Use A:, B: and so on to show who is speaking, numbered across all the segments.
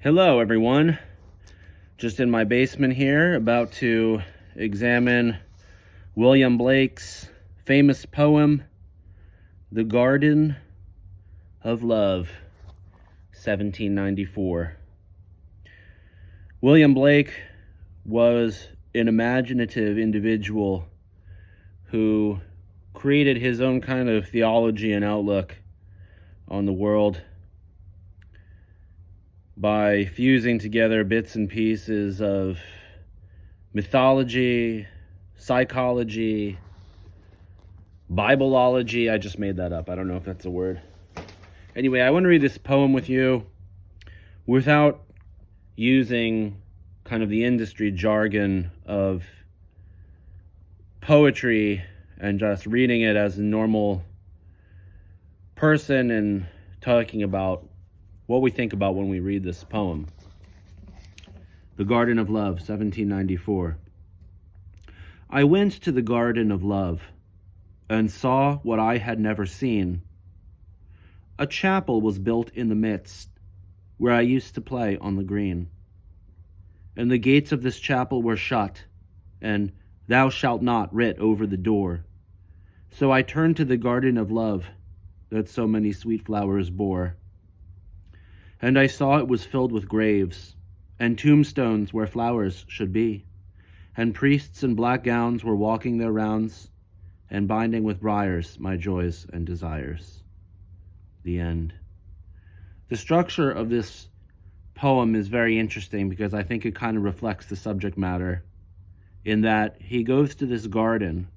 A: Hello, everyone. Just in my basement here, about to examine William Blake's famous poem, The Garden of Love, 1794. William Blake was an imaginative individual who created his own kind of theology and outlook on the world by fusing together bits and pieces of mythology, psychology, Bibleology. I just made that up. I don't know if that's a word. Anyway, I want to read this poem with you without using kind of the industry jargon of poetry and just reading it as a normal person and talking about what we think about when we read this poem. The Garden of Love, 1794. I went to the Garden of Love and saw what I had never seen. A chapel was built in the midst, where I used to play on the green. And the gates of this chapel were shut, and "Thou shalt not" writ over the door. So I turned to the Garden of Love that so many sweet flowers bore. And I saw it was filled with graves, and tombstones where flowers should be, and priests in black gowns were walking their rounds, and binding with briars my joys and desires. The end. The structure of this poem is very interesting because I think it kind of reflects the subject matter, in that he goes to this garden,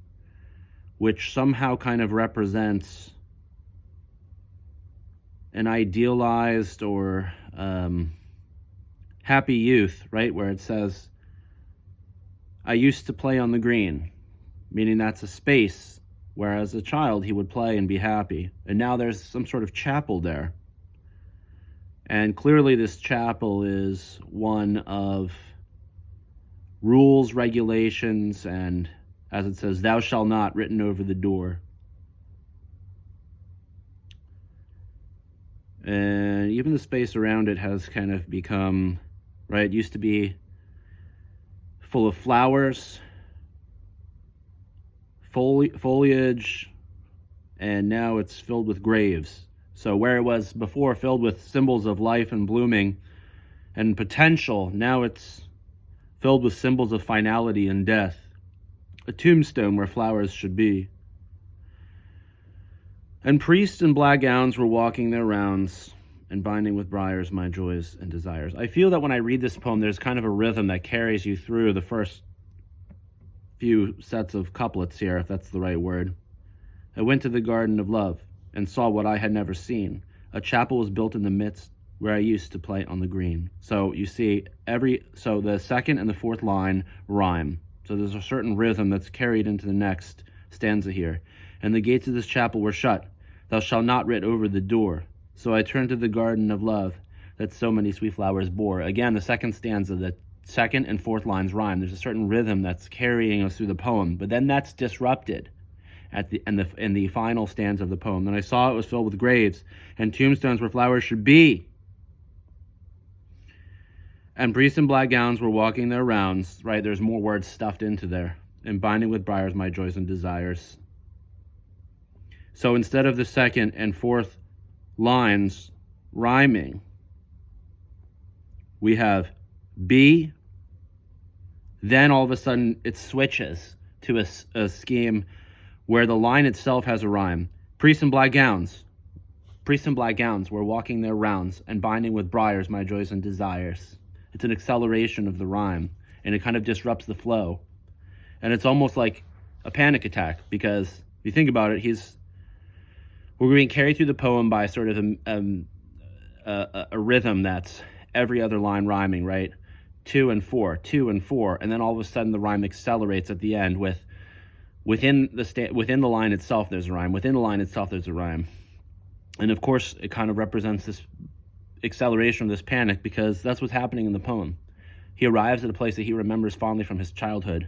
A: which somehow kind of represents an idealized or happy youth, right? Where it says, I used to play on the green, meaning that's a space where as a child he would play and be happy. And now there's some sort of chapel there. And clearly this chapel is one of rules, regulations, and as it says, "Thou shalt not" written over the door. And even the space around it has kind of become, right, it used to be full of flowers, foliage, and now it's filled with graves. So where it was before filled with symbols of life and blooming and potential, now it's filled with symbols of finality and death. A tombstone where flowers should be. And priests in black gowns were walking their rounds and binding with briars my joys and desires. I feel that when I read this poem, there's kind of a rhythm that carries you through the first few sets of couplets here, if that's the right word. I went to the Garden of Love and saw what I had never seen. A chapel was built in the midst where I used to play on the green. So you see, so the second and the fourth line rhyme. So there's a certain rhythm that's carried into the next stanza here. And the gates of this chapel were shut. Thou shalt not writ over the door. So I turned to the Garden of Love that so many sweet flowers bore. Again, the second stanza, the second and fourth lines rhyme. There's a certain rhythm that's carrying us through the poem, but then that's disrupted in the final stanza of the poem. Then I saw it was filled with graves and tombstones where flowers should be. And priests in black gowns were walking their rounds. Right, there's more words stuffed into there. And binding with briars my joys and desires. So instead of the second and fourth lines rhyming, we have be, then all of a sudden it switches to a scheme where the line itself has a rhyme. Priests in black gowns were walking their rounds and binding with briars my joys and desires. It's an acceleration of the rhyme, and it kind of disrupts the flow. And it's almost like a panic attack, because if you think about it, we're being carried through the poem by sort of a rhythm that's every other line rhyming, right? 2 and 4, 2 and 4, and then all of a sudden the rhyme accelerates at the end within the line itself there's a rhyme, within the line itself there's a rhyme. And of course it kind of represents this acceleration of this panic, because that's what's happening in the poem. He arrives at a place that he remembers fondly from his childhood,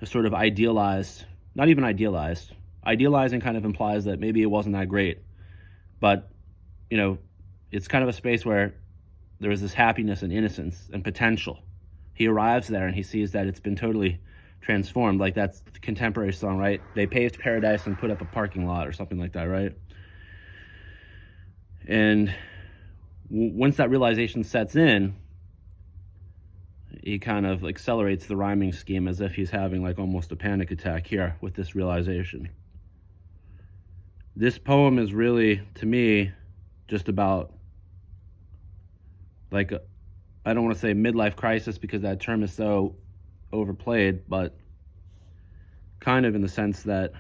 A: a sort of idealized, not even idealized, idealizing kind of implies that maybe it wasn't that great, but it's kind of a space where there is this happiness and innocence and potential. He arrives there and he sees that it's been totally transformed. Like, that's the contemporary song, right? They paved paradise and put up a parking lot or something like that, right? And once that realization sets in, he kind of accelerates the rhyming scheme as if he's having like almost a panic attack here with this realization. This poem is really, to me, just about, like, I don't want to say midlife crisis because that term is so overplayed, but kind of in the sense that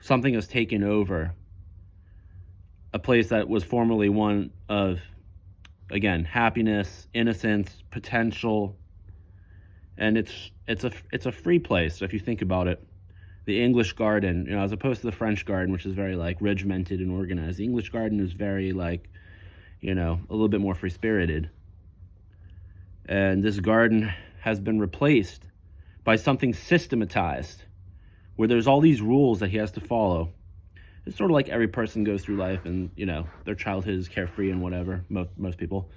A: something has taken over a place that was formerly one of, again, happiness, innocence, potential, and it's a free place. So if you think about it, the English garden, you know, as opposed to the French garden, which is very like regimented and organized, the English garden is very like, you know, a little bit more free-spirited. And this garden has been replaced by something systematized, where there's all these rules that he has to follow. It's sort of like every person goes through life and, you know, their childhood is carefree and whatever, most people.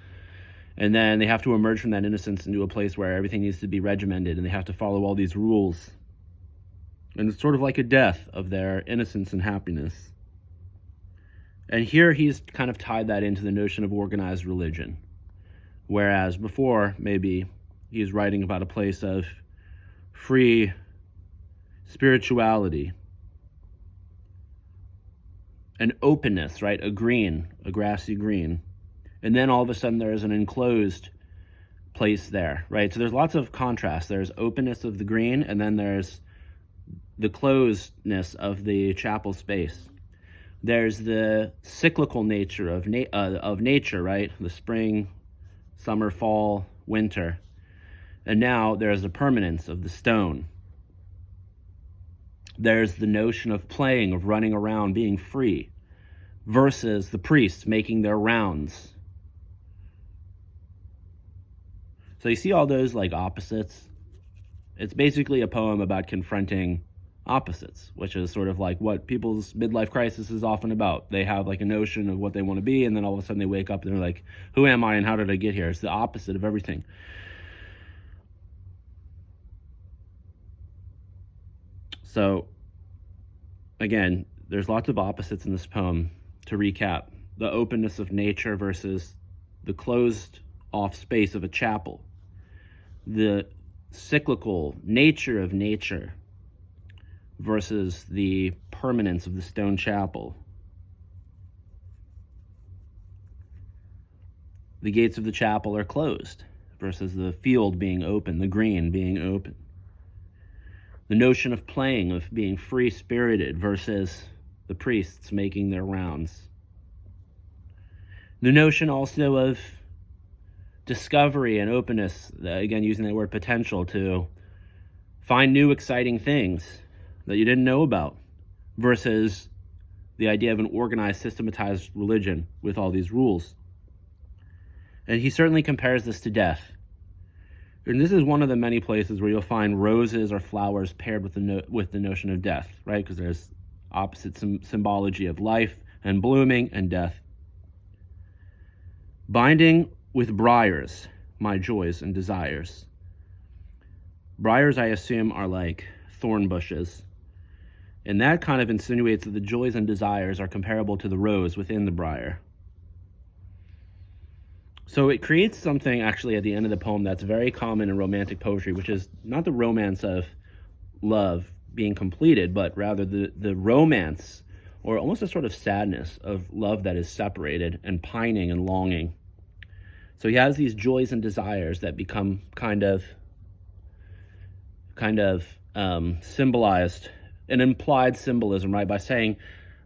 A: And then they have to emerge from that innocence into a place where everything needs to be regimented and they have to follow all these rules. And it's sort of like a death of their innocence and happiness. And here he's kind of tied that into the notion of organized religion. Whereas before, maybe he's writing about a place of free spirituality, an openness, right? A green, a grassy green. And then all of a sudden there is an enclosed place there, right? So there's lots of contrast. There's openness of the green, and then there's the closedness of the chapel space. There's the cyclical nature of nature, right? The spring, summer, fall, winter. And now there's the permanence of the stone. There's the notion of playing, of running around, being free, versus the priests making their rounds. So you see all those like opposites? It's basically a poem about confronting opposites, which is sort of like what people's midlife crisis is often about. They have like a notion of what they want to be, and then all of a sudden they wake up and they're like, who am I and how did I get here? It's the opposite of everything. So, again, there's lots of opposites in this poem. To recap, the openness of nature versus the closed off space of a chapel. The cyclical nature of nature versus the permanence of the stone chapel. The gates of the chapel are closed versus the field being open, the green being open. The notion of playing, of being free-spirited versus the priests making their rounds. The notion also of discovery and openness, again using that word potential, to find new exciting things that you didn't know about, versus the idea of an organized, systematized religion with all these rules. And he certainly compares this to death. And this is one of the many places where you'll find roses or flowers paired with the notion of death, right? Because there's opposite symbology of life and blooming and death. Binding with briars, my joys and desires. Briars, I assume, are like thorn bushes. And that kind of insinuates that the joys and desires are comparable to the rose within the briar. So it creates something actually at the end of the poem that's very common in romantic poetry, which is not the romance of love being completed, but rather the romance, or almost a sort of sadness of love that is separated and pining and longing. So he has these joys and desires that become kind of symbolized, an implied symbolism, right? By saying,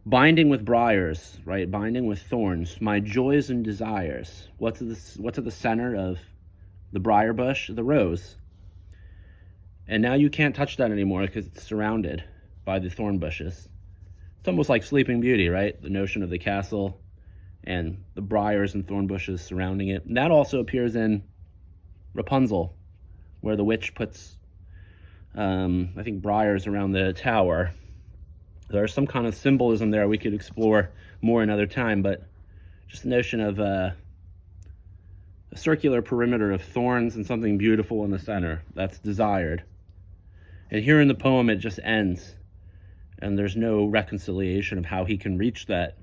A: binding with briars, right? Binding with thorns, my joys and desires. What's at the center of the briar bush? The rose. And now you can't touch that anymore because it's surrounded by the thorn bushes. It's almost like Sleeping Beauty, right? The notion of the castle and the briars and thorn bushes surrounding it. And that also appears in Rapunzel, where the witch puts, I think, briars around the tower. There's some kind of symbolism there we could explore more another time, but just the notion of circular perimeter of thorns and something beautiful in the center that's desired. And here in the poem, it just ends, and there's no reconciliation of how he can reach that.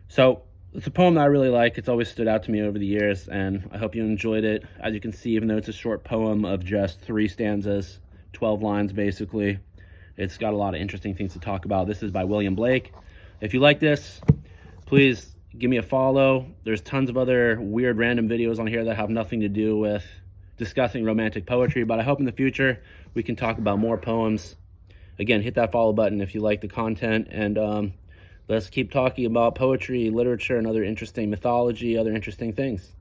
A: So it's a poem that I really like. It's always stood out to me over the years, and I hope you enjoyed it. As you can see, even though it's a short poem of just 3 stanzas, 12 lines basically, it's got a lot of interesting things to talk about. This is by William Blake. If you like this, please give me a follow. There's tons of other weird random videos on here that have nothing to do with discussing romantic poetry, but I hope in the future we can talk about more poems. Again, hit that follow button if you like the content, and let's keep talking about poetry, literature, and other interesting mythology, other interesting things.